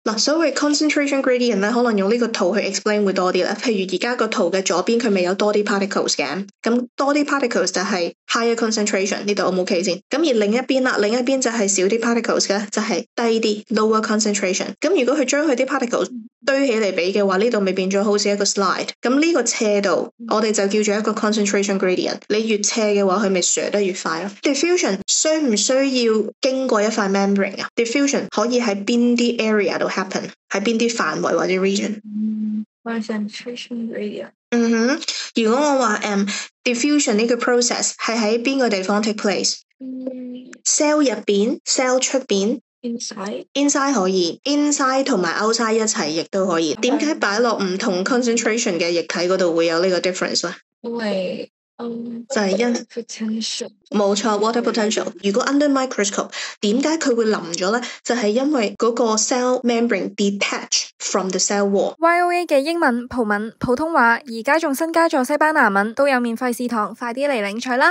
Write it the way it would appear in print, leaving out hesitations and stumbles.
嗱，所謂 concentration gradient 咧，可能用呢個圖去 explain 會多啲啦。譬如而家個圖嘅左邊佢咪有多啲 particles 嘅，咁多啲 particles 就係 higher concentration， 呢度 O 唔 OK 先？咁而另一邊啦，另一邊就係少啲 particles 嘅，就係低啲 lower concentration。咁如果佢將佢啲 particles 堆起嚟比嘅話，呢度咪變咗好似一個 slide。咁呢個斜度我哋就叫做一個 concentration gradient。你越斜嘅話，佢咪削得越快咯。Diffusion 需唔需要經過一塊 membrane 啊？ Diffusion 可以喺邊啲 area 度 happen， 喺邊啲範圍或者 region？ concentration gradient。如果我話diffusion 呢個 process 係喺邊個地方 take place？cell 入邊 cell 出邊 inside 可以 inside 同埋 outside 一齊亦都可以。點解擺落唔同 concentration 嘅液體嗰度會有呢個 difference 咧？因為就係因 potential 冇錯 water potential。如果 under microscope 點解佢會腍咗咧？就係因為嗰個 cell membrane detach from the cell wall。 YOA 嘅英文、葡文、普通話而家仲新加咗西班牙文，都有免費試堂，快啲嚟領取啦！